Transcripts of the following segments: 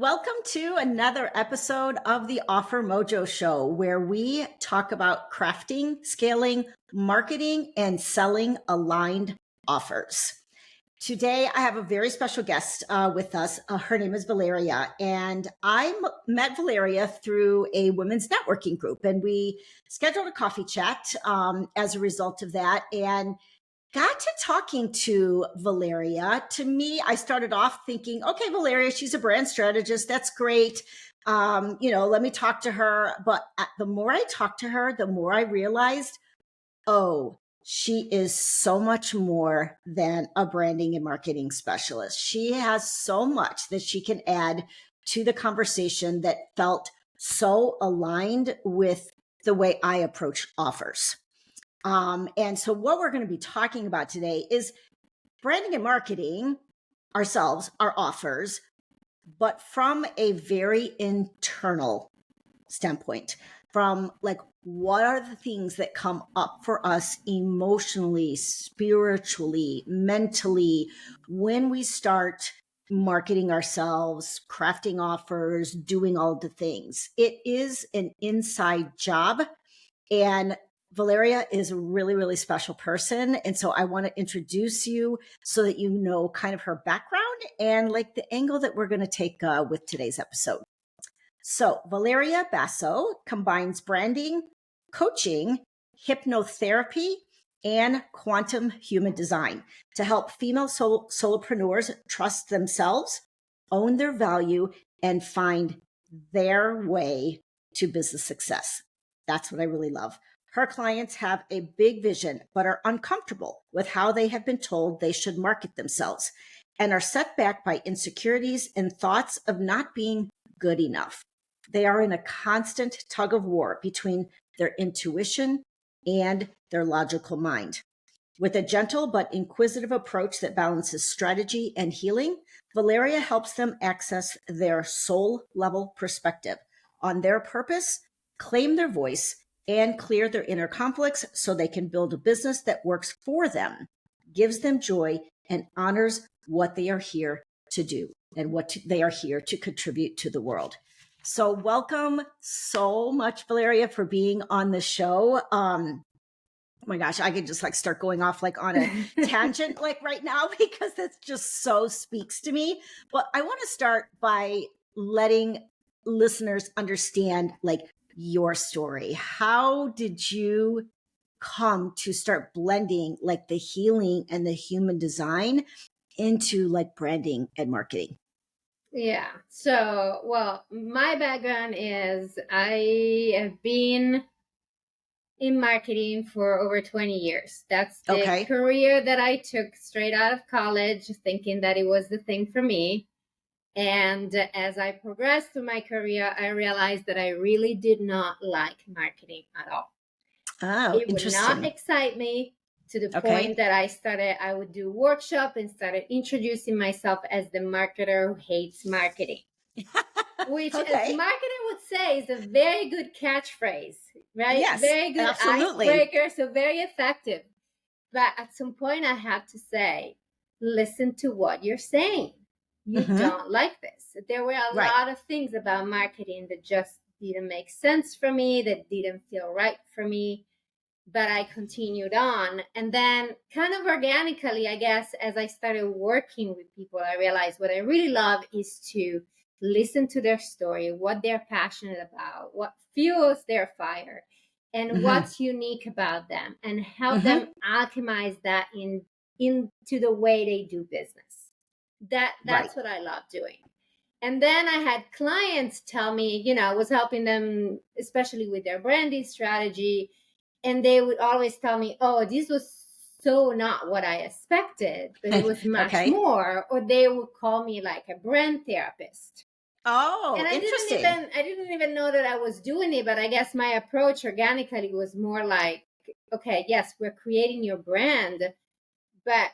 Welcome to another episode of the Offer Mojo Show, where we talk about crafting, scaling, marketing, and selling aligned offers. Today, I have a very special guest with us. Her name is Valeria, and met Valeria through a women's networking group, and we scheduled a coffee chat as a result of that. And got to talking to Valeria. To me, I started off thinking, okay, Valeria, she's a brand strategist. That's great. Let me talk to her. But the more I talked to her, the more I realized, oh, she is so much more than a branding and marketing specialist. She has so much that she can add to the conversation that felt so aligned with the way I approach offers. And so what we're going to be talking about today is branding and marketing ourselves, our offers, but from a very internal standpoint, from like, what are the things that come up for us emotionally, spiritually, mentally, when we start marketing ourselves, crafting offers, doing all the things. It is an inside job. And Valeria is a really, really special person. And so I want to introduce you so that you know kind of her background and like the angle that we're going to take with today's episode. So Valeria Basso combines branding, coaching, hypnotherapy, and quantum human design to help female solopreneurs trust themselves, own their value, and find their way to business success. That's what I really love. Her clients have a big vision, but are uncomfortable with how they have been told they should market themselves and are set back by insecurities and thoughts of not being good enough. They are in a constant tug of war between their intuition and their logical mind. With a gentle but inquisitive approach that balances strategy and healing, Valeria helps them access their soul level perspective on their purpose, claim their voice, and clear their inner conflicts so they can build a business that works for them, gives them joy, and honors what they are here to do and they are here to contribute to the world. So welcome so much, Valeria, for being on the show. Oh my gosh, I could just like start going off like on a tangent like right now because it just so speaks to me. But I want to start by letting listeners understand like your story. How did you come to start blending like the healing and the human design into like branding and marketing? Yeah. So, well, my background is I have been in marketing for over 20 years. That's the Okay. career that I took straight out of college, thinking that it was the thing for me. And as I progressed through my career, I realized that I really did not like marketing at all. Oh, It would not interesting. excite me to the Okay. point that I would do workshop and started introducing myself as the marketer who hates marketing, which as Okay. marketing would say is a very good catchphrase, right? Yes, Very good absolutely. icebreaker, so very effective. But at some point I had to say, listen to what you're saying. You Mm-hmm. don't like this. There were a Right. lot of things about marketing that just didn't make sense for me, that didn't feel right for me, but I continued on. And then, kind of organically, I guess, as I started working with people, I realized what I really love is to listen to their story, what they're passionate about, what fuels their fire, and Mm-hmm. what's unique about them, and help Mm-hmm. them alchemize that into the way they do business. Right. That's what I love doing. And then I had clients tell me, I was helping them, especially with their branding strategy, and they would always tell me, oh, this was so not what I expected, but it was much Okay. more. Or they would call me like a brand therapist. Oh, And interesting. I didn't even know that I was doing it, but I guess my approach organically was more like, okay, yes, we're creating your brand, but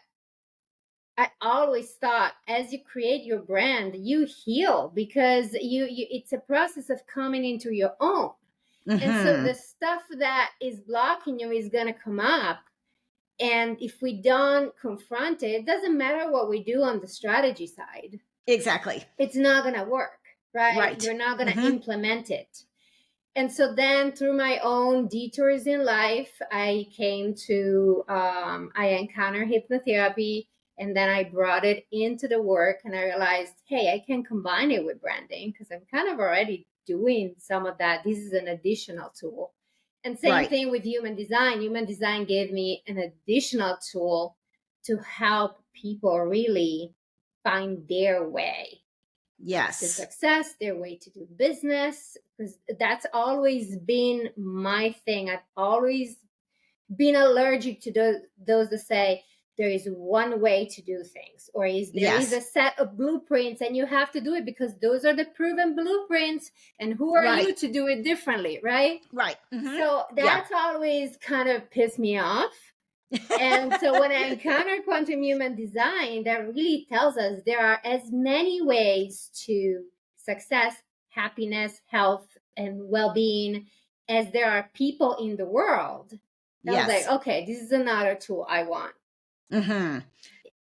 I always thought as you create your brand, you heal because you it's a process of coming into your own. And so Mm-hmm. the stuff that is blocking you is going to come up. And if we don't confront it, it doesn't matter what we do on the strategy side, Exactly. it's not going to work. right? Right. You're not going to implement it. And so then through my own detours in life, I came to, I encountered hypnotherapy, and then I brought it into the work, and I realized, hey, I can combine it with branding because I'm kind of already doing some of that. This is an additional tool. And same thing with human design. Human design gave me an additional tool to help people really find their way to success, their way to do business, because that's always been my thing. I've always been allergic to those that say there is one way to do things, or there is a set of blueprints and you have to do it because those are the proven blueprints, and who are you to do it differently, right? So that's always kind of pissed me off. And so when I encounter quantum human design, that really tells us there are as many ways to success, happiness, health, and well-being as there are people in the world. I was like, okay, this is another tool I want.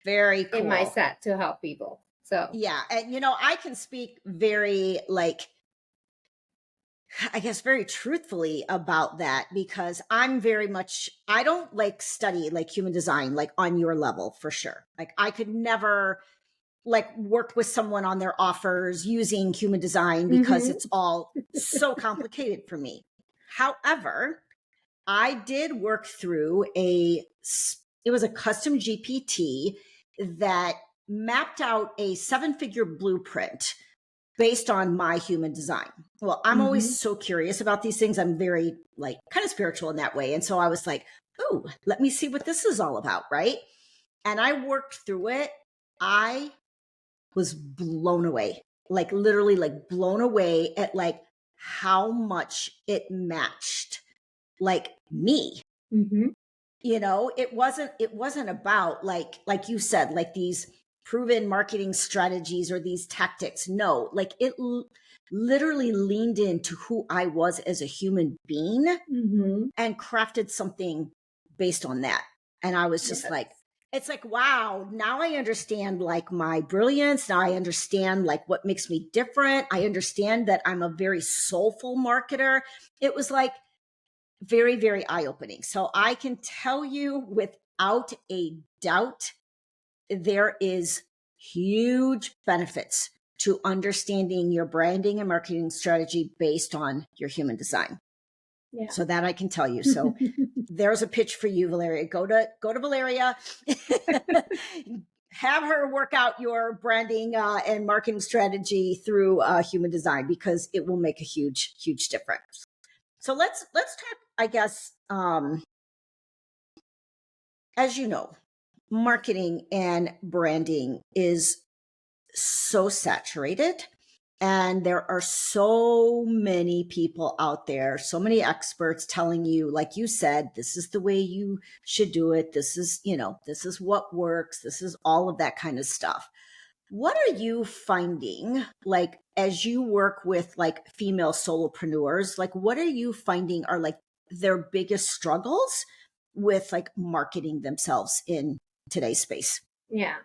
Very cool. In my set to help people. So yeah. And I can speak very I guess very truthfully about that, because I'm very much, I don't study human design, on your level for sure. I could never work with someone on their offers using human design because it's all so complicated for me. However, I did work through it was a custom GPT that mapped out a 7-figure blueprint based on my human design. Well, I'm always so curious about these things. I'm very kind of spiritual in that way. And so I was like, oh, let me see what this is all about. Right. And I worked through it. I was blown away, literally blown away at how much it matched me. It wasn't about like you said, these proven marketing strategies or these tactics. No, it literally leaned into who I was as a human being and crafted something based on that. And I was just it's wow, now I understand my brilliance. Now I understand what makes me different. I understand that I'm a very soulful marketer. It was very, very eye-opening. So I can tell you without a doubt, there is huge benefits to understanding your branding and marketing strategy based on your human design. Yeah. So that I can tell you. So there's a pitch for you, Valeria. Go to Valeria, have her work out your branding and marketing strategy through human design, because it will make a huge, huge difference. So let's talk, I guess, as you know, marketing and branding is so saturated, and there are so many people out there, so many experts telling you, like you said, this is the way you should do it. This is, this is what works. This is all of that kind of stuff. What are you finding, as you work with female solopreneurs, what are you finding are their biggest struggles with marketing themselves in today's space? Yeah.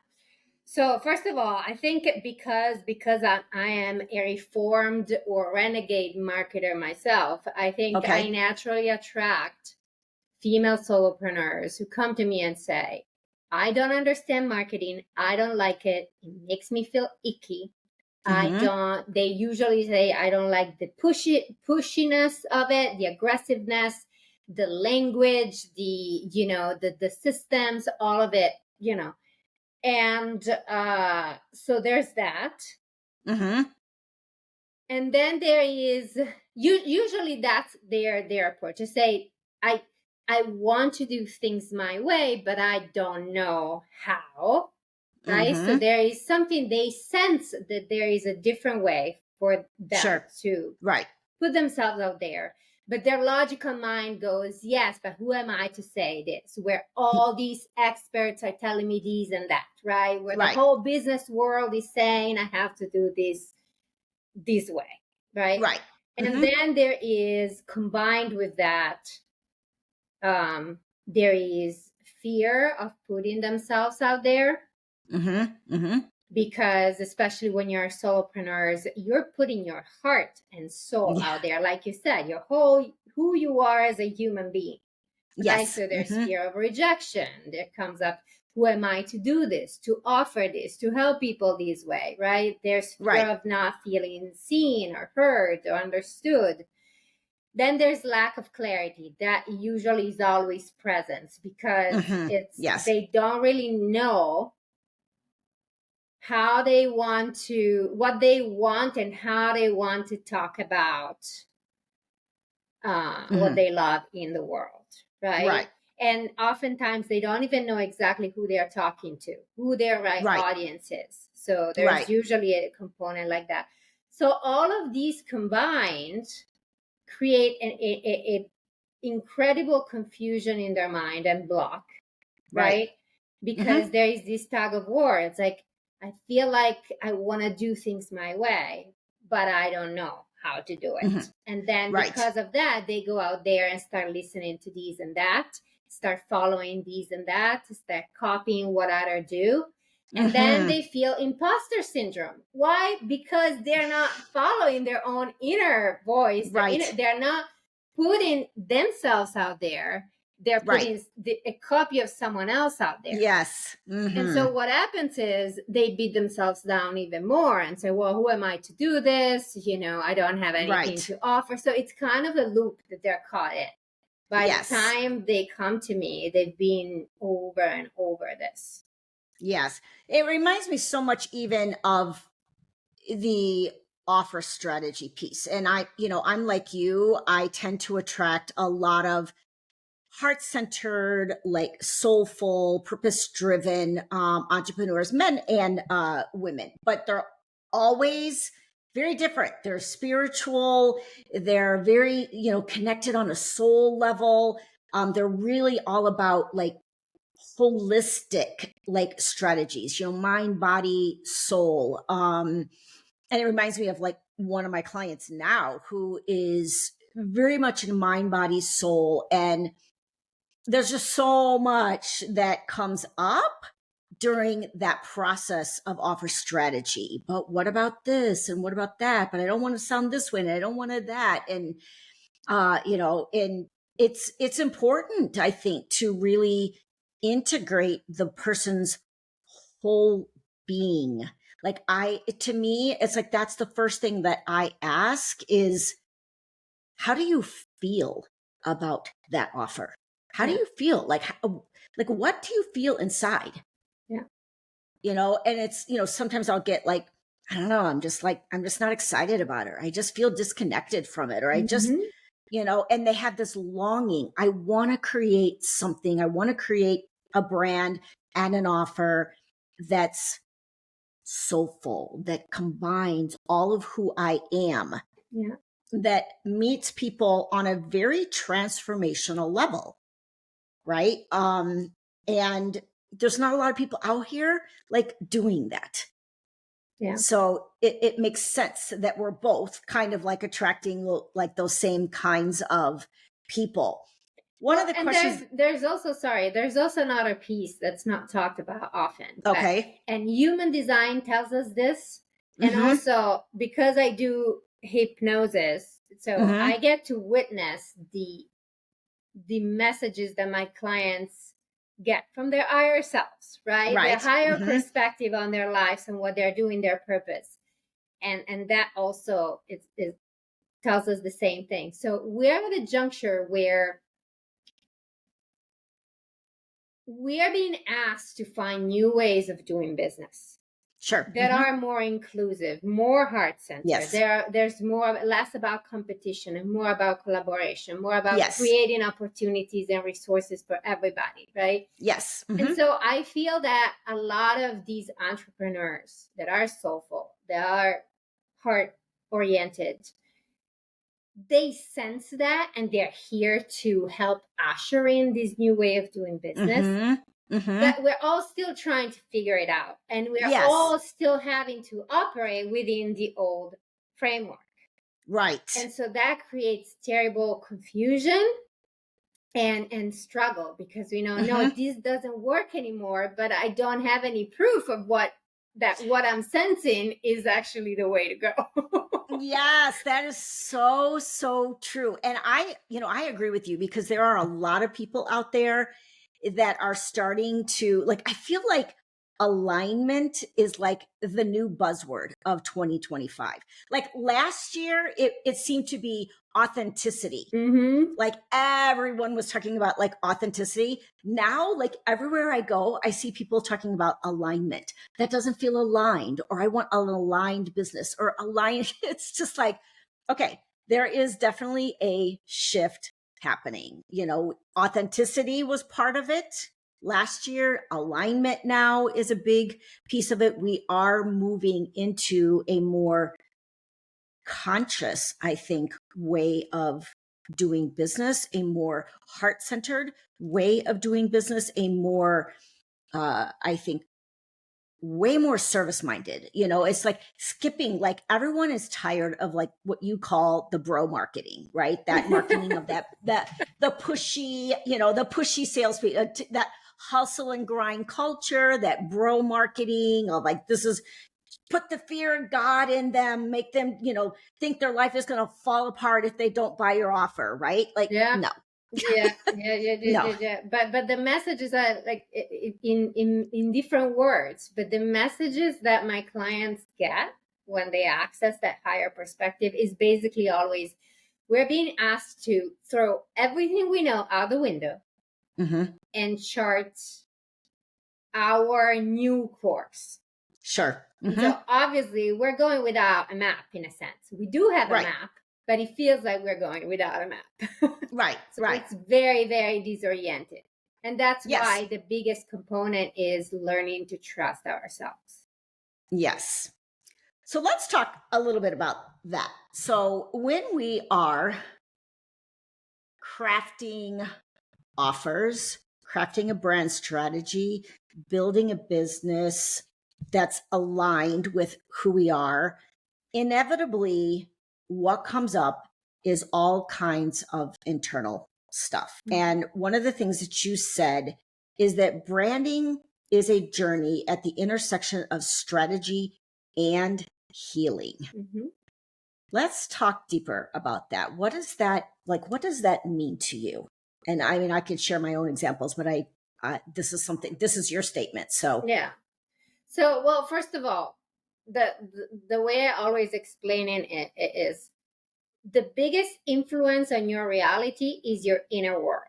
So first of all, I think because I am a reformed or renegade marketer myself, I think I naturally attract female solopreneurs who come to me and say, I don't understand marketing. I don't like it. It makes me feel icky. They usually say, I don't like the pushiness of it, the aggressiveness, the language, the systems, all of it, And so there's that. And then there is, usually that's their approach. To say, I want to do things my way, but I don't know how. Right. So there is something, they sense that there is a different way for them to put themselves out there. But their logical mind goes, yes, but who am I to say this? Where all these experts are telling me this and that, right? Where the whole business world is saying I have to do this way, right? Right. And then there is, combined with that, there is fear of putting themselves out there. because especially when you're solopreneurs, you're putting your heart and soul Yeah. out there. Like you said, your whole, who you are as a human being. Right? Yes. So there's fear of rejection. There comes up, who am I to do this, to offer this, to help people this way, right? There's fear Right. of not feeling seen or heard or understood. Then there's lack of clarity. That usually is always present because Yes. they don't really know how they want to, what they want and how they want to talk about what they love in the world, right? Right. And oftentimes they don't even know exactly who they're talking to, who their right audience is. So there's usually a component like that. So all of these combined create an incredible confusion in their mind and block, right? Because there is this tug of war. It's like, I feel like I want to do things my way, but I don't know how to do it. And then because of that, they go out there and start listening to these and that, start following these and that, start copying what others do. And then they feel imposter syndrome. Why? Because they're not following their own inner voice. They're not putting themselves out there. They're putting a copy of someone else out there. Yes. And so what happens is they beat themselves down even more and say, well, who am I to do this? You know, I don't have anything to offer. So it's kind of a loop that they're caught in. By the time they come to me, they've been over and over this. Yes. It reminds me so much even of the offer strategy piece. And I'm like you, I tend to attract a lot of heart-centered, like soulful, purpose-driven entrepreneurs, men and women, but they're always very different. They're spiritual. They're very, connected on a soul level. They're really all about like holistic like strategies, mind, body, soul. And it reminds me of like one of my clients now who is very much in mind, body, soul. And there's just so much that comes up during that process of offer strategy. But what about this? And what about that? But I don't want to sound this way and I don't want to that. And, and it's important, I think, to really integrate the person's whole being. Like to me, it's like, that's the first thing that I ask is, how do you feel about that offer? How do you feel? Like what do you feel inside? Yeah. And it's, sometimes I'll get like, I don't know, I'm just not excited about it. I just feel disconnected from it. Or I just, and they have this longing. I want to create something. I want to create a brand and an offer that's soulful, that combines all of who I am. Yeah. That meets people on a very transformational level. Right. And there's not a lot of people out here like doing that. Yeah. So it makes sense that we're both kind of like attracting like those same kinds of people. One of the questions, there's also another piece that's not talked about often. Okay. And human design tells us this. And also because I do hypnosis, so I get to witness the messages that my clients get from their higher selves, right? Their higher perspective on their lives and what they're doing, their purpose. And that also it tells us the same thing. So we're at a juncture where we are being asked to find new ways of doing business. Sure. That are more inclusive, more heart-centered. Yes. There's less about competition and more about collaboration, more about creating opportunities and resources for everybody, right? Yes. And so I feel that a lot of these entrepreneurs that are soulful, that are heart-oriented, they sense that and they're here to help usher in this new way of doing business. But we're all still trying to figure it out. And we're all still having to operate within the old framework. Right. And so that creates terrible confusion and struggle because we know, no, this doesn't work anymore, but I don't have any proof of what that what I'm sensing is actually the way to go. Yes, that is so, so true. And I agree with you, because there are a lot of people out there that are starting to, like, I feel like alignment is like the new buzzword of 2025. Like last year, it seemed to be authenticity. Mm-hmm. Like everyone was talking about like authenticity. Now, like everywhere I go, I see people talking about alignment. That doesn't feel aligned, or I want an aligned business or aligned. It's just like, okay, there is definitely a shift happening. Authenticity was part of it last year. Alignment now is a big piece of it. We are moving into a more conscious, I think, way of doing business, a more heart-centered way of doing business, a more, I think, way more service-minded. It's like skipping, like everyone is tired of like what you call the bro marketing, right? That marketing of the pushy salespeople, that hustle and grind culture, that bro marketing of like, this is, put the fear of God in them, make them, think their life is going to fall apart if they don't buy your offer, right? Like, Yeah. no. No. But the messages are like in different words. But the messages that my clients get when they access that higher perspective is basically always, we're being asked to throw everything we know out the window and chart our new course. Sure. So obviously we're going without a map in a sense. We do have a map, but it feels like we're going without a map. Right. So it's very, very disoriented. And that's why the biggest component is learning to trust ourselves. Yes. So let's talk a little bit about that. So when we are crafting offers, crafting a brand strategy, building a business that's aligned with who we are, inevitably what comes up is all kinds of internal stuff. And one of the things that you said is that branding is a journey at the intersection of strategy and healing. Let's talk deeper about that. What is that like? What does that mean to you? And I mean, I could share my own examples, but this is your statement. So yeah. So, well, first of all, the way I always explain it is the biggest influence on your reality is your inner world.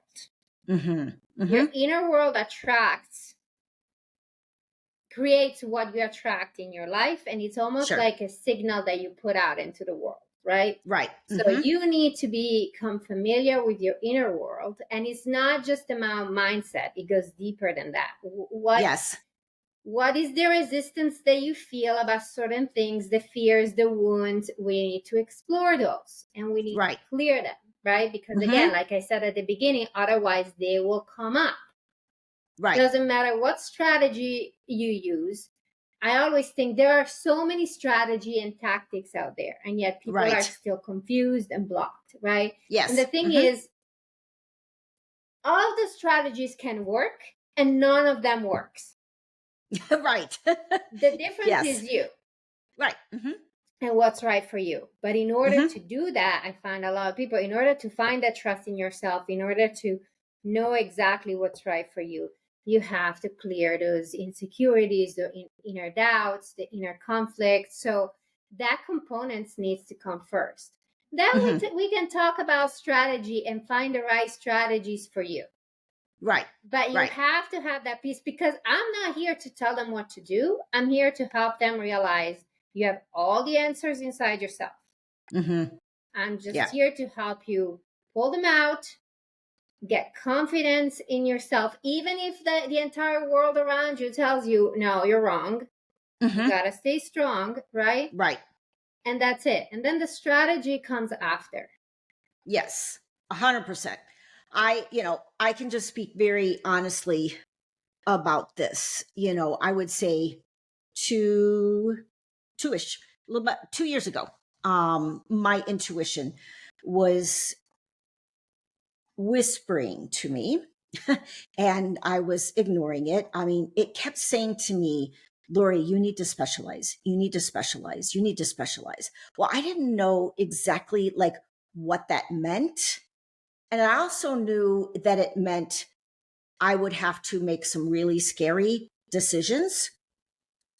Your inner world creates what you attract in your life, and it's almost like a signal that you put out into the world, right? So you need to become familiar with your inner world, and it's not just about mindset. It goes deeper than that. What is the resistance that you feel about certain things, the fears, the wounds? We need to explore those, and we need to clear them, right? Because again, like I said at the beginning, otherwise they will come up. Doesn't matter what strategy you use. I always think there are so many strategy and tactics out there, and yet people are still confused and blocked, right? And the thing is, all of the strategies can work, and none of them works. The difference is you. And what's right for you. But in order to do that, I find a lot of people, in order to find that trust in yourself, in order to know exactly what's right for you, you have to clear those insecurities, the inner doubts, the inner conflict. So that component needs to come first. Then we can talk about strategy and find the right strategies for you. But you have to have that piece, because I'm not here to tell them what to do. I'm here to help them realize you have all the answers inside yourself. I'm just here to help you pull them out, get confidence in yourself, even if the entire world around you tells you, no, you're wrong. You got to stay strong, right? And that's it. And then the strategy comes after. Yes, 100%. I can just speak very honestly about this. I would say two-ish, a little bit 2 years ago, my intuition was whispering to me and I was ignoring it. I mean, it kept saying to me, Lori, you need to specialize. You need to specialize. You need to specialize. Well, I didn't know exactly like what that meant. And I also knew that it meant I would have to make some really scary decisions.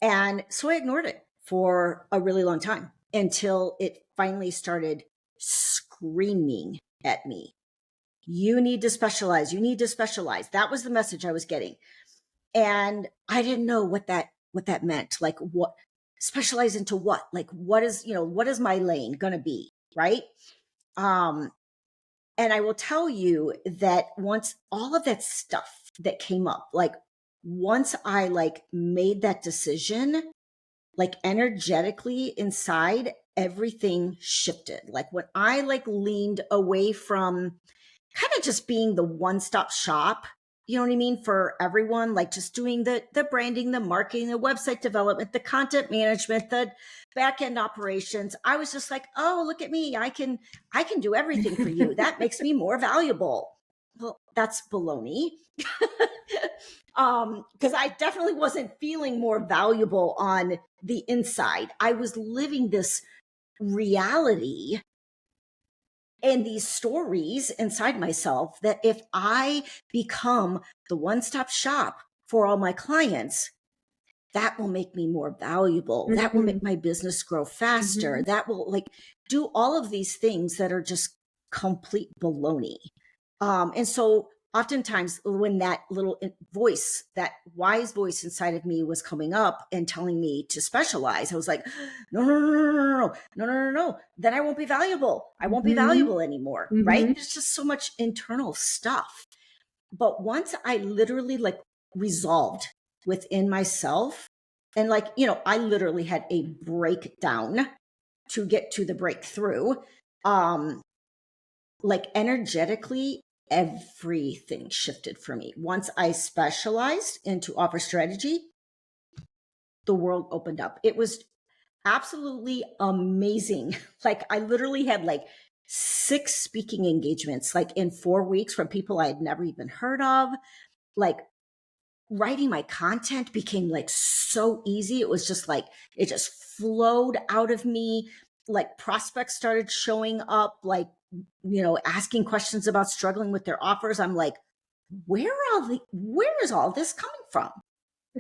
And so I ignored it for a really long time until it finally started screaming at me. You need to specialize. You need to specialize. That was the message I was getting. And I didn't know what that meant. Like, what specialize into what? Like, what is my lane going to be? Right. And I will tell you that once all of that stuff that came up, like once I like made that decision, like energetically inside, everything shifted. Like when I like leaned away from kind of just being the one-stop shop, you know what I mean, for everyone, like just doing the branding, the marketing, the website development, the content management, the back-end operations. I was just like, oh, look at me. I can do everything for you. That makes me more valuable. Well, that's baloney. Because I definitely wasn't feeling more valuable on the inside. I was living this reality and these stories inside myself that if I become the one-stop shop for all my clients, that will make me more valuable. Mm-hmm. That will make my business grow faster. Mm-hmm. That will like do all of these things that are just complete baloney. And so oftentimes when that little voice, that wise voice inside of me was coming up and telling me to specialize, I was like, no. Then I won't be valuable. I won't be valuable anymore. Mm-hmm. Right? There's just so much internal stuff. But once I literally like resolved within myself, and like, I literally had a breakdown to get to the breakthrough. Like energetically, everything shifted for me. Once I specialized into offer strategy, the world opened up. It was absolutely amazing. Like I literally had like 6 speaking engagements, like in 4 weeks from people I had never even heard of. Like writing my content became like so easy. It was just like, it just flowed out of me. Like prospects started showing up, like, asking questions about struggling with their offers. I'm like, where is all this coming from?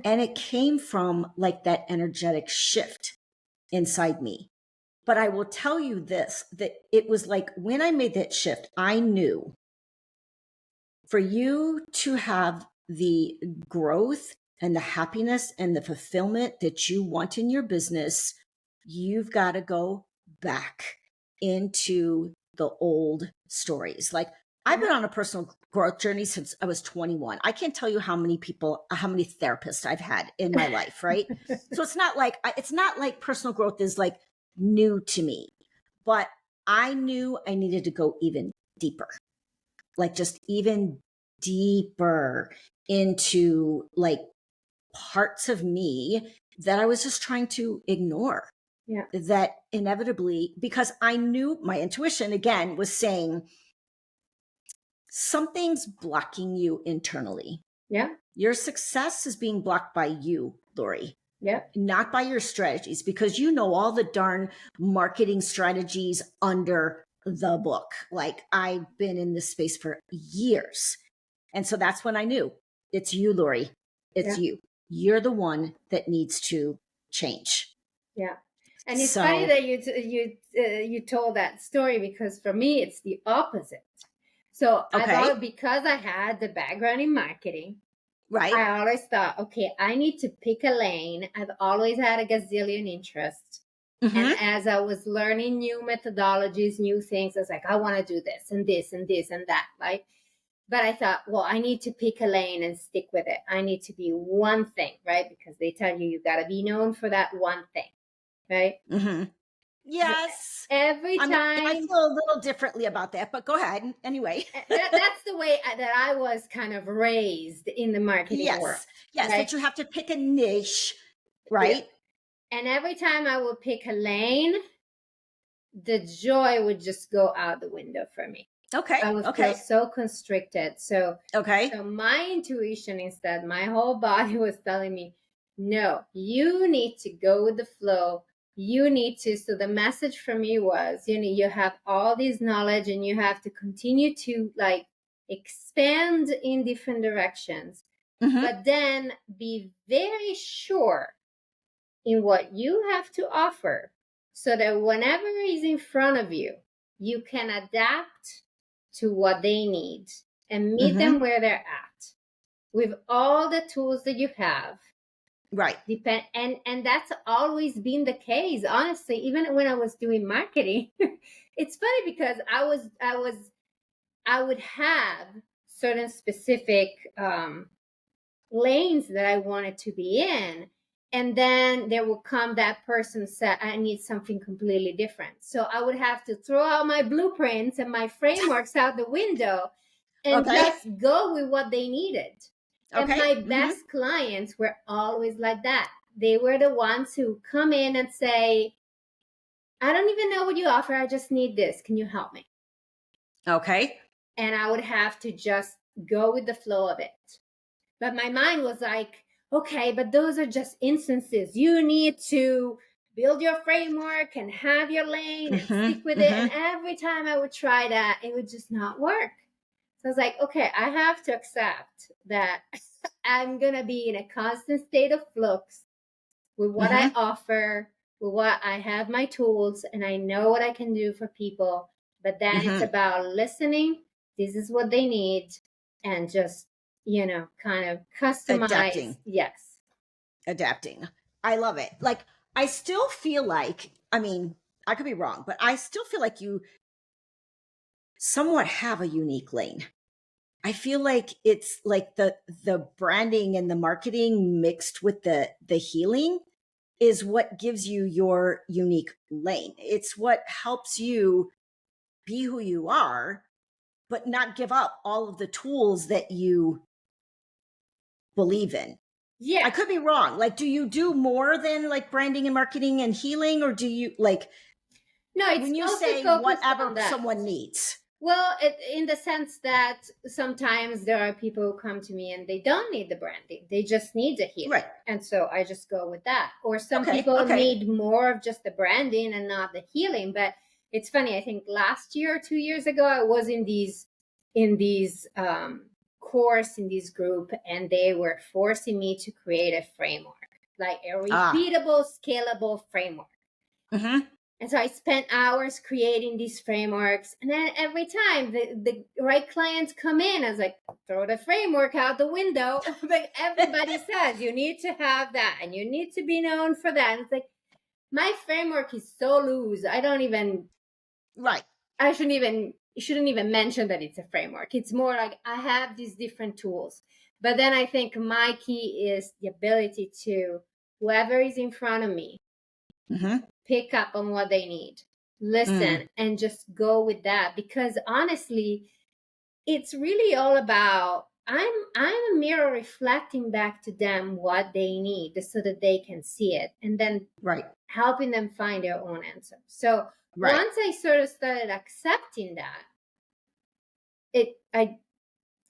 And it came from like that energetic shift inside me. But I will tell you this, that it was like when I made that shift, I knew for you to have the growth and the happiness and the fulfillment that you want in your business, you've got to go back into the old stories. Like I've been on a personal growth journey since I was 21. I can't tell you how many therapists I've had in my life, right? So it's not like personal growth is like new to me, but I knew I needed to go even deeper, like just even deeper into like parts of me that I was just trying to ignore. Yeah. That inevitably, because I knew my intuition again was saying something's blocking you internally. Yeah. Your success is being blocked by you, Lori. Yeah. Not by your strategies, because you know all the darn marketing strategies under the book. Like I've been in this space for years. And so that's when I knew it's you, Lori. It's you. You're the one that needs to change. Yeah. And it's funny that you told that story, because for me, it's the opposite. So I thought, because I had the background in marketing, right? I always thought, okay, I need to pick a lane. I've always had a gazillion interests. Mm-hmm. And as I was learning new methodologies, new things, I was like, I want to do this and this and this and that, right? But I thought, well, I need to pick a lane and stick with it. I need to be one thing, right? Because they tell you got to be known for that one thing, right? Mm-hmm. Yes. Every time. I feel a little differently about that, but go ahead. Anyway. That's the way that I was kind of raised in the marketing world. Yes, right? That you have to pick a niche, right? Yeah. And every time I would pick a lane, the joy would just go out the window for me. Okay. I would feel so constricted. So my intuition, instead, my whole body was telling me, No, you need to go with the flow. You need to. So the message for me was, you have all this knowledge and you have to continue to like expand in different directions, but then be very sure in what you have to offer so that whenever is in front of you, you can adapt to what they need and meet them where they're at with all the tools that you have. Right. And that's always been the case, honestly. Even when I was doing marketing, it's funny because I would have certain specific lanes that I wanted to be in, and then there will come that person said, I need something completely different. So I would have to throw out my blueprints and my frameworks out the window and just go with what they needed. And my best clients were always like that. They were the ones who come in and say, I don't even know what you offer. I just need this. Can you help me? Okay. And I would have to just go with the flow of it. But my mind was like, okay, but those are just instances. You need to build your framework and have your lane and stick with it. And every time I would try that, it would just not work. So I was like, okay, I have to accept that I'm going to be in a constant state of flux with what I offer, with what I have my tools, and I know what I can do for people. But then it's about listening. This is what they need. And just, kind of customize. Adapting. Yes. Adapting. I love it. Like, I still feel like, I mean, I could be wrong, but I still feel like you somewhat have a unique lane. I feel like it's like the branding and the marketing mixed with the healing is what gives you your unique lane. It's what helps you be who you are, but not give up all of the tools that you believe in. Yeah. I could be wrong. Like, do you do more than like branding and marketing and healing, or do you like, no, it's when you mostly say focused whatever on that. someone needs? Well, in the sense that sometimes there are people who come to me and they don't need the branding. They just need the healing. Right. And so I just go with that. Or some people need more of just the branding and not the healing. But it's funny. I think last year, 2 years ago, I was in these course in this group, and they were forcing me to create a framework, like a repeatable, scalable framework. And so I spent hours creating these frameworks. And then every time the right clients come in, I was like, throw the framework out the window. Like everybody says, you need to have that and you need to be known for that. And it's like, my framework is so loose. I don't even, I shouldn't even mention that it's a framework. It's more like I have these different tools. But then I think my key is the ability to, whoever is in front of me, pick up on what they need, listen, and just go with that. Because honestly, it's really all about, I'm a mirror reflecting back to them what they need so that they can see it, and then helping them find their own answer. So once I sort of started accepting that, I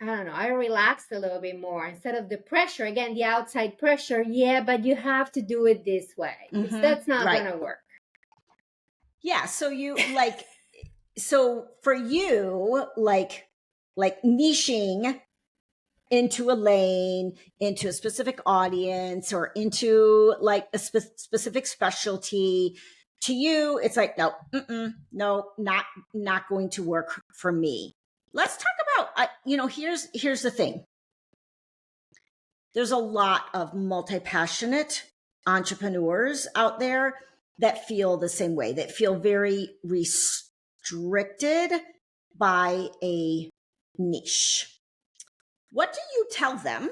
don't know, I relaxed a little bit more instead of the pressure. Again, the outside pressure. Yeah, but you have to do it this way. That's not going to work. Yeah. So you like, so for you, like niching into a lane, into a specific audience, or into like a specific specialty, to you, it's like, no, not going to work for me. Let's talk about, here's the thing. There's a lot of multi-passionate entrepreneurs out there that feel the same way, that feel very restricted by a niche. What do you tell them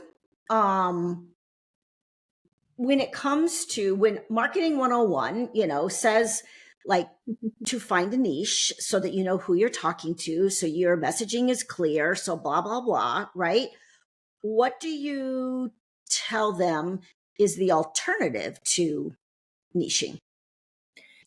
when it comes to, when Marketing 101, says like to find a niche so that you know who you're talking to, so your messaging is clear, so blah, blah, blah, right? What do you tell them is the alternative to niching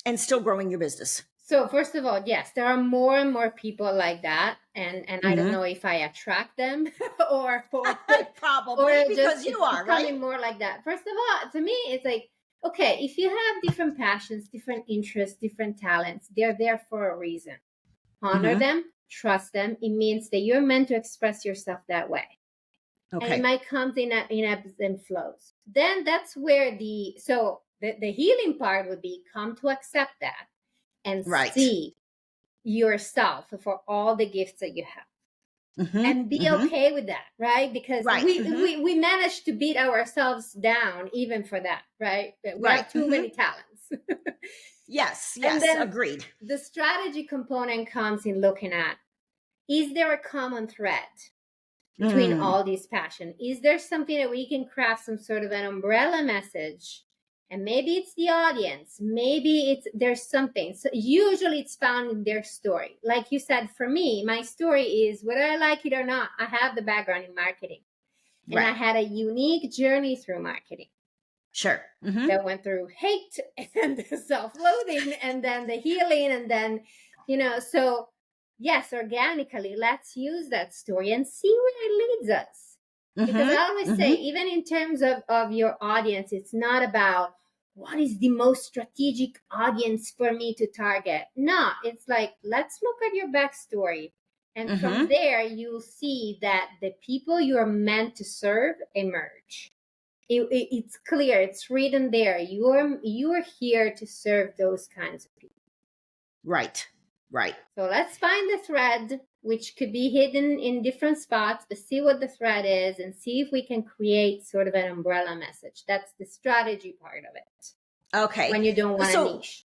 and still growing your business? So first of all, yes, there are more and more people like that, and I don't know if I attract them or Probably because just you it's are, right? becoming more like that. First of all, to me, it's like, okay, if you have different passions, different interests, different talents, they're there for a reason. Honor them, trust them. It means that you're meant to express yourself that way. And it Okay. might come in ebbs and flows. Then that's where the healing part would be come to accept that and Right. see yourself for all the gifts that you have. And be okay with that, right? Because Right. we managed to beat ourselves down even for that, right? We have too many talents. Yes, And yes, then agreed. the strategy component comes in looking at, is there a common thread between all these passions? Is there something that we can craft some sort of an umbrella message? And maybe it's the audience, maybe there's something. So usually it's found in their story. Like you said, for me, my story is, whether I like it or not, I have the background in marketing. And I had a unique journey through marketing. Sure. That went through hate and self-loathing and then the healing and then, so yes, organically, let's use that story and see where it leads us. Because I always say, even in terms of your audience, it's not about what is the most strategic audience for me to target. No, it's like, let's look at your backstory. And from there, you'll see that the people you're meant to serve emerge. It's clear, it's written there. You're here to serve those kinds of people. Right. So let's find the thread, which could be hidden in different spots, but see what the thread is and see if we can create sort of an umbrella message. That's the strategy part of it. Okay. When you don't want a niche.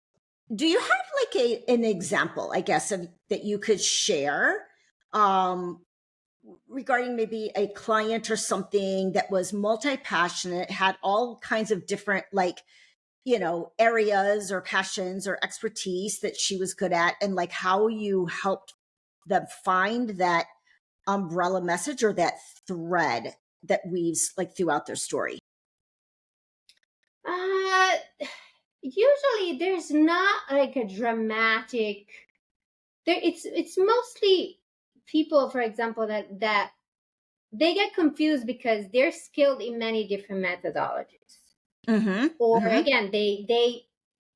Do you have like an example, I guess, that you could share regarding maybe a client or something that was multi-passionate, had all kinds of different areas or passions or expertise that she was good at, and like how you helped them find that umbrella message or that thread that weaves like throughout their story? Usually there's not like a dramatic it's mostly people, for example, that they get confused because they're skilled in many different methodologies. Or again, they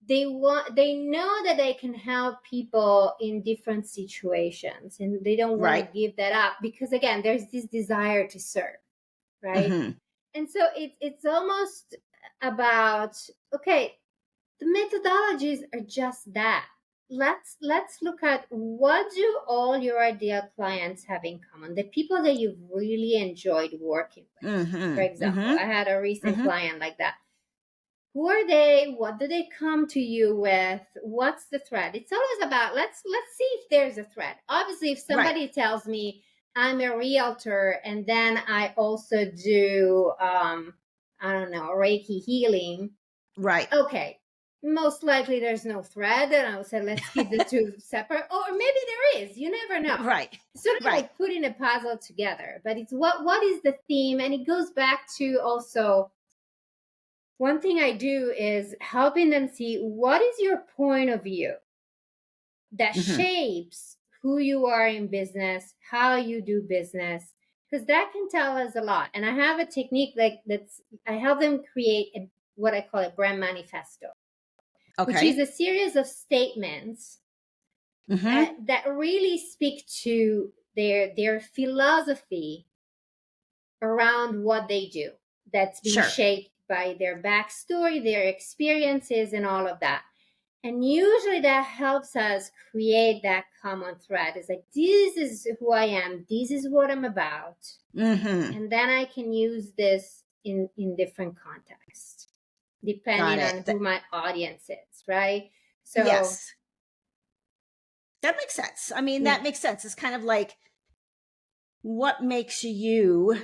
know that they can help people in different situations and they don't want to give that up because, again, there's this desire to serve, right? And so it's almost about, okay, the methodologies are just that. Let's look at, what do all your ideal clients have in common? The people that you've really enjoyed working with. For example, I had a recent client like that. Who are they? What do they come to you with? What's the thread? It's always about, let's see if there's a thread. Obviously, if somebody tells me I'm a realtor and then I also do I don't know, Reiki healing. Right. Okay. Most likely there's no thread, and I would say let's keep the two separate. Or maybe there is. You never know. Right. It's sort of like putting a puzzle together, but it's what is the theme? And it goes back to also, one thing I do is helping them see, what is your point of view that shapes who you are in business, how you do business, because that can tell us a lot. And I have a technique I help them create what I call a brand manifesto. Which is a series of statements that really speak to their philosophy around what they do. That's been shaped by their backstory, their experiences, and all of that. And usually that helps us create that common thread. It's like, this is who I am. This is what I'm about. And then I can use this in different contexts, depending on who my audience is, right? So yes, that makes sense. I mean, that makes sense. It's kind of like, what makes you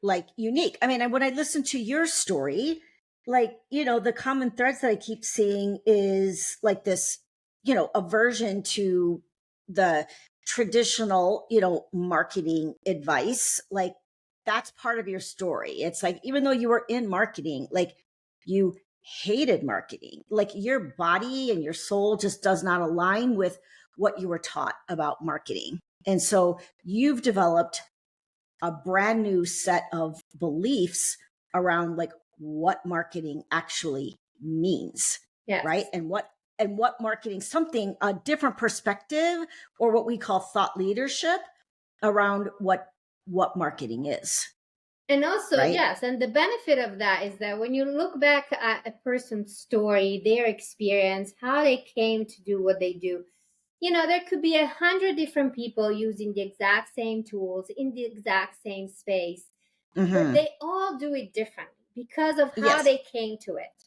like unique? I mean, when I listen to your story, like, the common threads that I keep seeing is like this, aversion to the traditional, marketing advice. Like, that's part of your story. It's like, even though you were in marketing, like, you hated marketing. Like your body and your soul just does not align with what you were taught about marketing. And so you've developed a brand new set of beliefs around like what marketing actually means. Yes. Right. And what marketing, something, a different perspective, or what we call thought leadership around what marketing is. And also, right? yes, and the benefit of that is that when you look back at a person's story, their experience, how they came to do what they do, there could be 100 different people using the exact same tools in the exact same space, but they all do it differently because of how they came to it.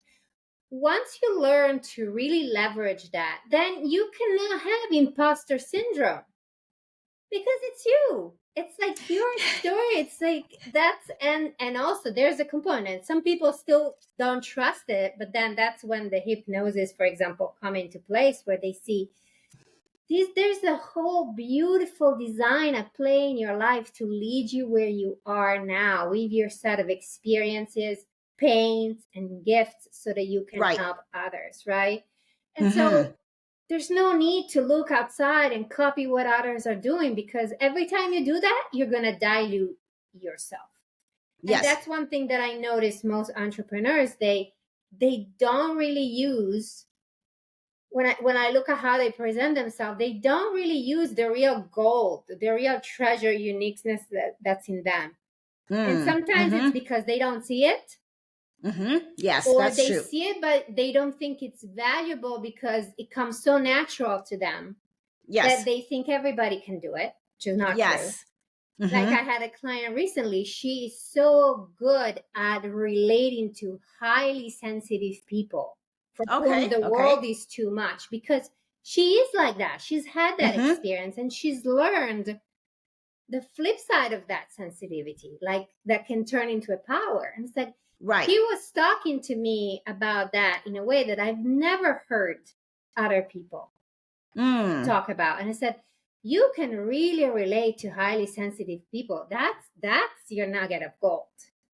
Once you learn to really leverage that, then you cannot have imposter syndrome because it's you. It's like your story. It's like that's and also there's a component. Some people still don't trust it, but then that's when the hypnosis, for example, come into place where they see there's a whole beautiful design at play in your life to lead you where you are now with your set of experiences, pains, and gifts so that you can help others, right? And so there's no need to look outside and copy what others are doing, because every time you do that, you're going to dilute yourself. And that's one thing that I notice most entrepreneurs, they don't really use, when I look at how they present themselves, they don't really use the real gold, the real treasure, uniqueness that's in them. And sometimes it's because they don't see it. Yes, or that's they true. see it, but they don't think it's valuable because it comes so natural to them that they think everybody can do it, which is not true. Like I had a client recently, she is so good at relating to highly sensitive people for whom the world is too much, because she is like that. She's had that experience and she's learned the flip side of that sensitivity, like that can turn into a power. And it's like, he was talking to me about that in a way that I've never heard other people talk about. And I said, you can really relate to highly sensitive people. That's your nugget of gold.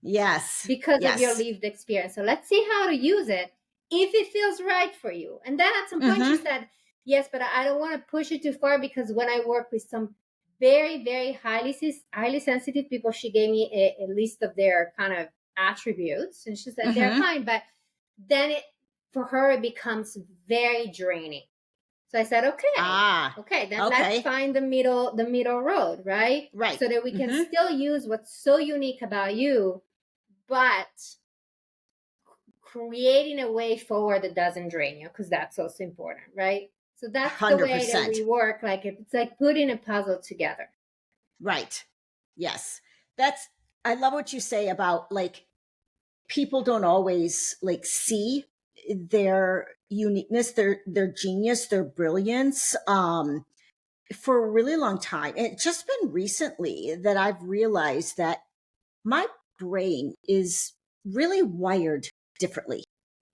Yes. Because of your lived experience. So let's see how to use it if it feels right for you. And then at some point she said, yes, but I don't want to push it too far, because when I work with some very, very highly sensitive people, she gave me a list of their kind of attributes, and she said they're fine, but then for her it becomes very draining. So I said, okay, then let's find the middle road, right? So that we can still use what's so unique about you, but creating a way forward that doesn't drain you, because that's also important, right? So that's 100%. The way that we work. Like it's like putting a puzzle together. Right. Yes. I love what you say about like people don't always like see their uniqueness, their genius, their brilliance. For a really long time. It's just been recently that I've realized that my brain is really wired differently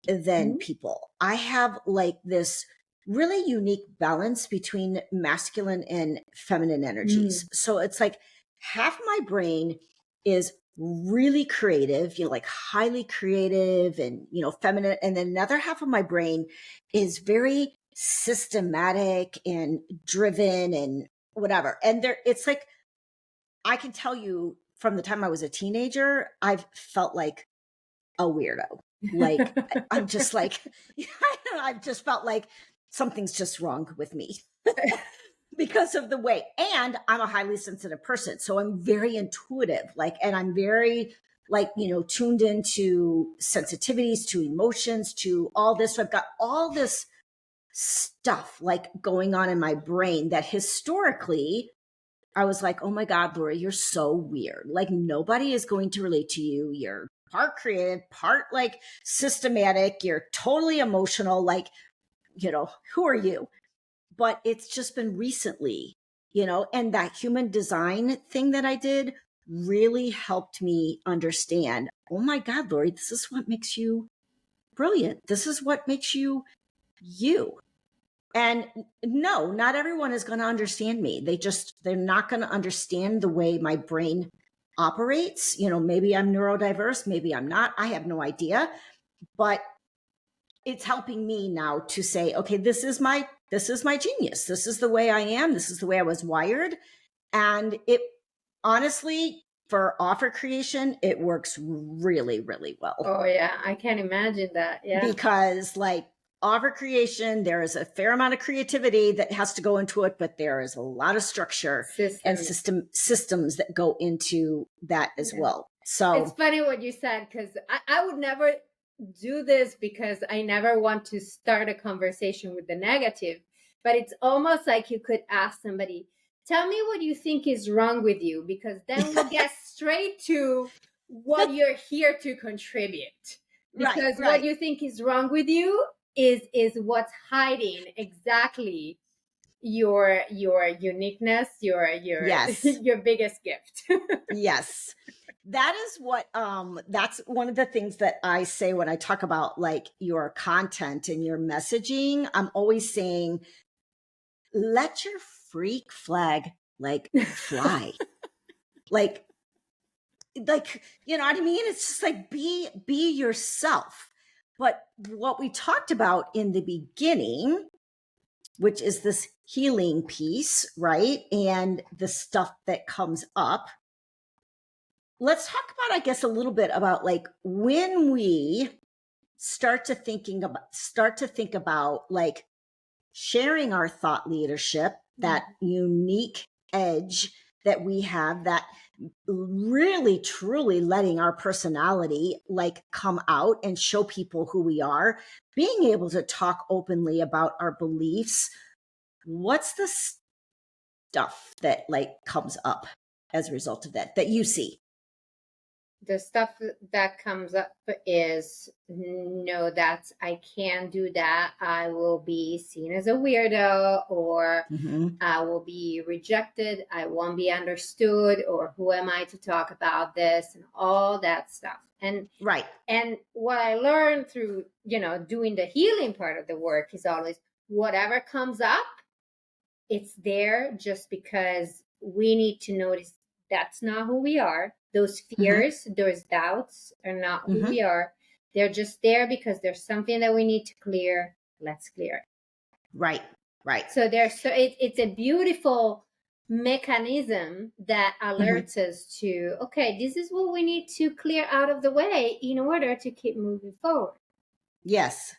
than people. I have like this really unique balance between masculine and feminine energies. So it's like half my brain is really creative, like highly creative and, feminine. And then another half of my brain is very systematic and driven and whatever. And it's like, I can tell you from the time I was a teenager, I've felt like a weirdo. Like I'm just like, I've just felt like something's just wrong with me because of the way. And I'm a highly sensitive person. So I'm very intuitive, and I'm very tuned into sensitivities, to emotions, to all this. So I've got all this stuff going on in my brain that historically I was like, oh my God, Laura, you're so weird. Like nobody is going to relate to you. You're part creative, part systematic. You're totally emotional. Who are you? But it's just been recently, and that human design thing that I did really helped me understand, oh my God, Lori, this is what makes you brilliant. This is what makes you you. And no, not everyone is going to understand me. They're not going to understand the way my brain operates. Maybe I'm neurodiverse, maybe I'm not. I have no idea. But it's helping me now to say, okay, this is my genius. This is the way I am. This is the way I was wired. And it honestly, for offer creation, it works really, really well. Oh yeah, I can imagine that. Yeah. Because like offer creation, there is a fair amount of creativity that has to go into it, but there is a lot of structure and systems that go into that as well. So it's funny what you said, because I would never do this because I never want to start a conversation with the negative. But it's almost like you could ask somebody, tell me what you think is wrong with you, because then we'll get straight to what you're here to contribute. Because what you think is wrong with you is what's hiding exactly your uniqueness, your yes. your biggest gift. Yes. That is what that's one of the things that I say when I talk about like your content and your messaging. I'm always saying, let your freak flag like fly. like you know what I mean? It's just like be yourself. But what we talked about in the beginning, which is this healing piece, right? And the stuff that comes up. Let's talk about, I guess, a little bit about like when we start to think about like sharing our thought leadership, that unique edge that we have, that really truly letting our personality like come out and show people who we are, being able to talk openly about our beliefs. What's the stuff that like comes up as a result of that you see? The stuff that comes up is, no, that's, I can't do that. I will be seen as a weirdo, or I will be rejected. I won't be understood, or who am I to talk about this, and all that stuff. And and what I learned through, doing the healing part of the work is always, whatever comes up, it's there just because we need to notice that's not who we are. Those fears, those doubts are not who we are. They're just there because there's something that we need to clear. Let's clear it. Right. So it's a beautiful mechanism that alerts us to, okay, this is what we need to clear out of the way in order to keep moving forward. Yes,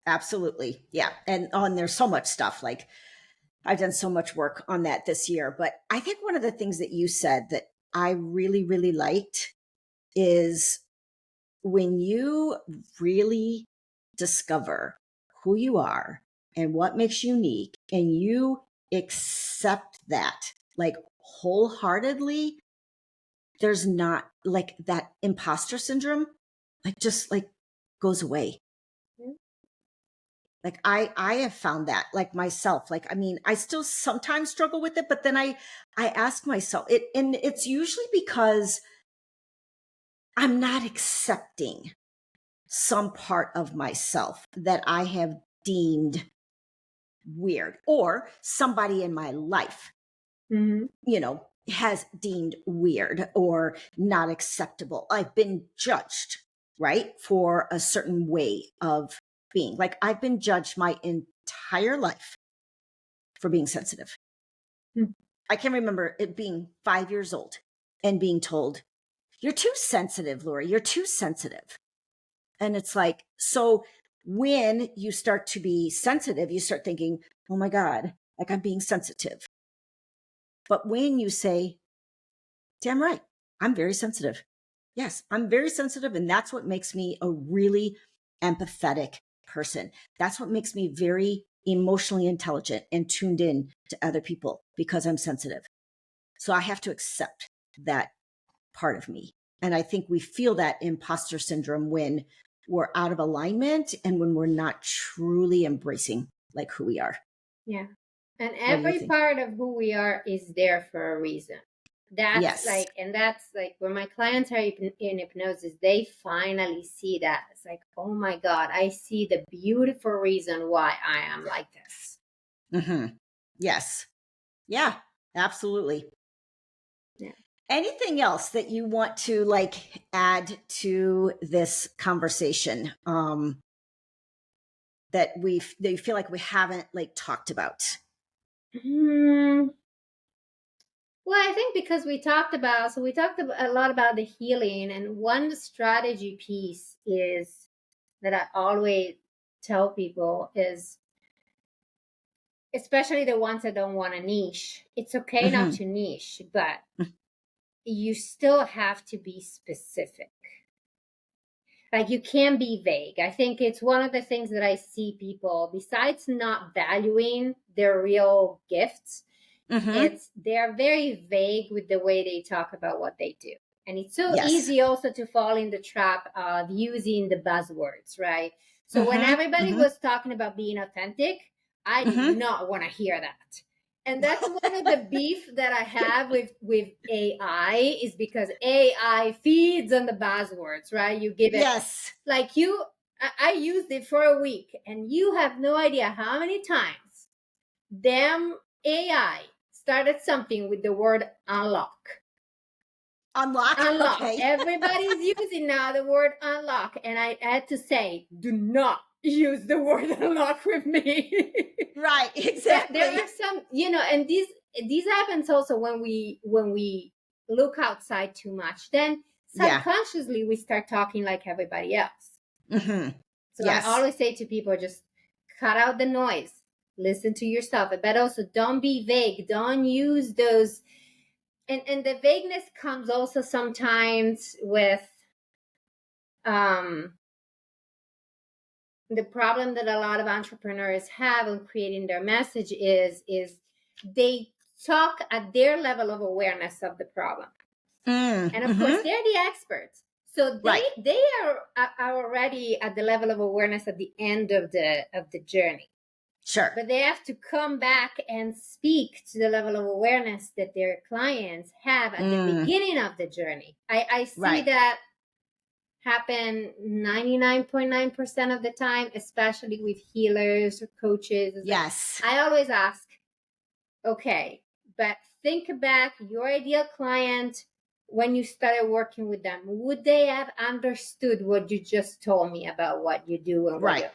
absolutely. Yeah. And there's so much stuff, like I've done so much work on that this year, but I think one of the things that you said that I really, really liked is when you really discover who you are and what makes you unique, and you accept that like wholeheartedly, there's not like that imposter syndrome, like just like goes away. Like I have found that, like myself, like, I mean, I still sometimes struggle with it, but then I ask myself it, and it's usually because I'm not accepting some part of myself that I have deemed weird, or somebody in my life, has deemed weird or not acceptable. I've been judged, right, for a certain way of being. Like I've been judged my entire life for being sensitive. I can remember it being 5 years old and being told, you're too sensitive, Lori, you're too sensitive. And it's like, so when you start to be sensitive, you start thinking, oh my God, like I'm being sensitive. But when you say, damn right, I'm very sensitive. Yes, I'm very sensitive. And that's what makes me a really empathetic person. That's what makes me very emotionally intelligent and tuned in to other people, because I'm sensitive. So I have to accept that part of me. And I think we feel that imposter syndrome when we're out of alignment and when we're not truly embracing like who we are. Yeah. And every part of who we are is there for a reason. That's that's like when my clients are in hypnosis, they finally see that. It's like, oh my God, I see the beautiful reason why I am like this. Yes. Yeah, absolutely. Yeah. Anything else that you want to like add to this conversation? that you feel like we haven't like talked about? Well, I think because we talked a lot about the healing, and one strategy piece is that I always tell people is, especially the ones that don't want a niche, it's okay not to niche, but you still have to be specific. Like, you can't be vague. I think it's one of the things that I see people, besides not valuing their real gifts, they're very vague with the way they talk about what they do. And it's so easy also to fall in the trap of using the buzzwords, right? So when everybody was talking about being authentic, I did not want to hear that. And that's one of the beef that I have with AI, is because AI feeds on the buzzwords, right? You give it, like I used it for a week, and you have no idea how many times damn AI started something with the word unlock. Unlock. Okay. Everybody's using now the word unlock, and I had to say, do not use the word unlock with me. Right, exactly. There are some, and these happens also when we look outside too much. Then subconsciously we start talking like everybody else. So I always say to people, just cut out the noise, listen to yourself, but also don't be vague. Don't use those. And the vagueness comes also sometimes with the problem that a lot of entrepreneurs have in creating their message is they talk at their level of awareness of the problem. And of course, they're the experts. So they are already at the level of awareness at the end of the journey. Sure. But they have to come back and speak to the level of awareness that their clients have at the beginning of the journey. I see that happen 99.9% of the time, especially with healers or coaches. Yes. I always ask, okay, but think back, your ideal client, when you started working with them, would they have understood what you just told me about what you do and what you do?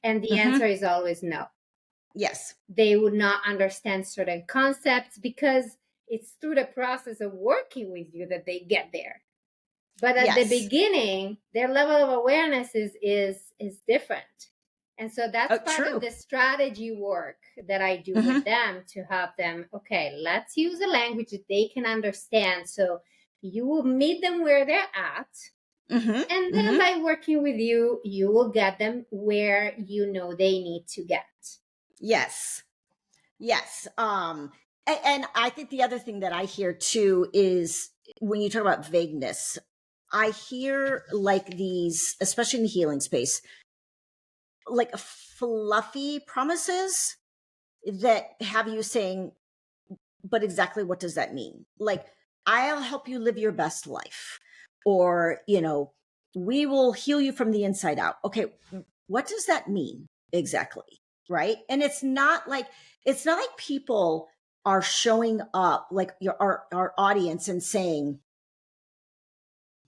And the answer is always no. Yes. They would not understand certain concepts, because it's through the process of working with you that they get there. But at the beginning, their level of awareness is different. And so that's part of the strategy work that I do with them, to help them, okay, let's use a language that they can understand. So you will meet them where they're at. And then by working with you, you will get them where you know they need to get. Yes. And I think the other thing that I hear too is, when you talk about vagueness, I hear like these, especially in the healing space, like fluffy promises that have you saying, but exactly what does that mean? Like, I'll help you live your best life, or, we will heal you from the inside out. Okay, what does that mean exactly? Right. And it's not like people are showing up, like our audience, and saying,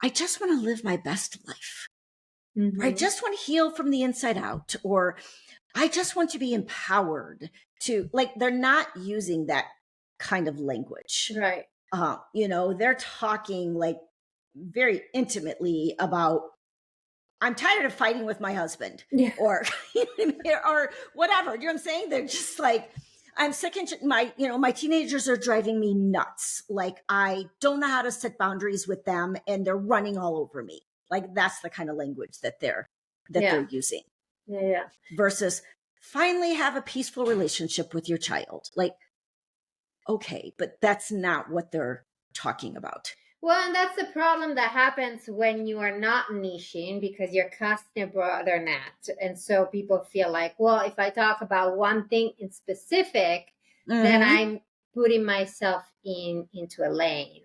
I just want to live my best life. I just want to heal from the inside out, or I just want to be empowered to, like, they're not using that kind of language. Right. They're talking like very intimately about, I'm tired of fighting with my husband, or, or whatever. You know what I'm saying? They're just like, I'm sick and my teenagers are driving me nuts. Like, I don't know how to set boundaries with them, and they're running all over me. Like, that's the kind of language that they're using. Yeah. Versus, finally have a peaceful relationship with your child. Like, okay, but that's not what they're talking about. Well, and that's the problem that happens when you are not niching, because you're casting a broader net. And so people feel like, well, if I talk about one thing in specific, then I'm putting myself into a lane.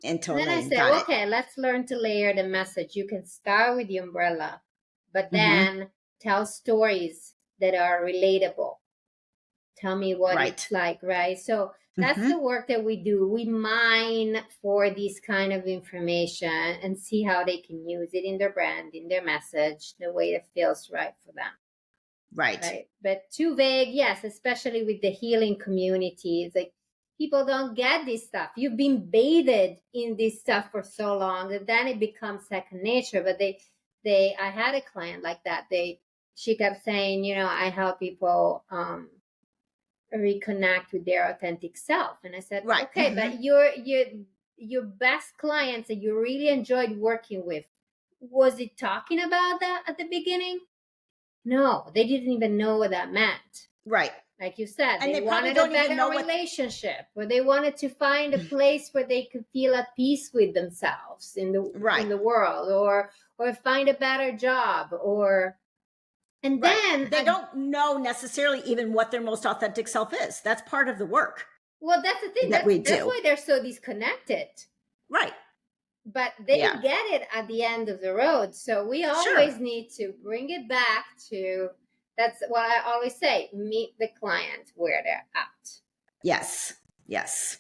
And then I say, okay, let's learn to layer the message. You can start with the umbrella, but then tell stories that are relatable. Tell me what it's like, right? So that's the work that we do. We mine for this kind of information and see how they can use it in their brand, in their message, the way that feels right for them. Right. But too vague, yes, especially with the healing community. It's like people don't get this stuff. You've been bathed in this stuff for so long that then it becomes second nature. But I had a client like that. She kept saying, I help people reconnect with their authentic self. And I said, Right. okay, but your best clients that you really enjoyed working with, was it talking about that at the beginning? No, they didn't even know what that meant. Right. Like you said, And they probably wanted don't a better even know relationship, or they wanted to find a place where they could feel at peace with themselves in the world, or find a better job, and then they don't know necessarily even what their most authentic self is. That's part of the work. Well, that's the thing. That's why they're so disconnected. Right. But they get it at the end of the road. So we always need to bring it back to, that's what I always say, meet the client where they're at. Yes. Yes.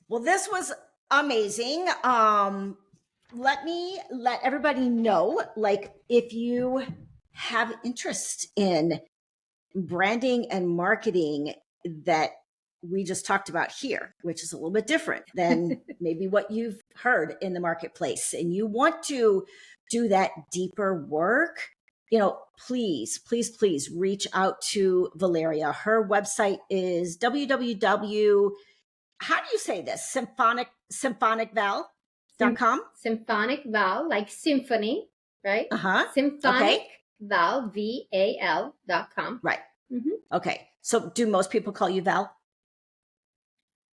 Well, this was amazing. Let me let everybody know, like, if you have interest in branding and marketing that we just talked about here, which is a little bit different than maybe what you've heard in the marketplace, and you want to do that deeper work, please reach out to Valeria. Her website is www. How do you say this? Symphonicval.com? Symphonic Val, like symphony, right? Symphonicval, VAL.com. Right. Okay. So do most people call you Val?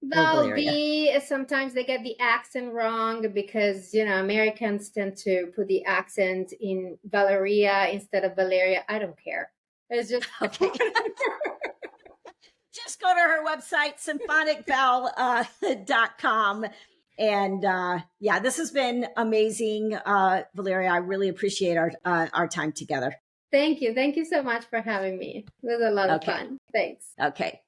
Val V, sometimes they get the accent wrong because, Americans tend to put the accent in Valeria instead of Valeria. I don't care. It's just okay. Just go to her website, symphonicval.com. And this has been amazing, Valeria. I really appreciate our time together. Thank you. Thank you so much for having me. It was a lot of fun. Thanks. Okay.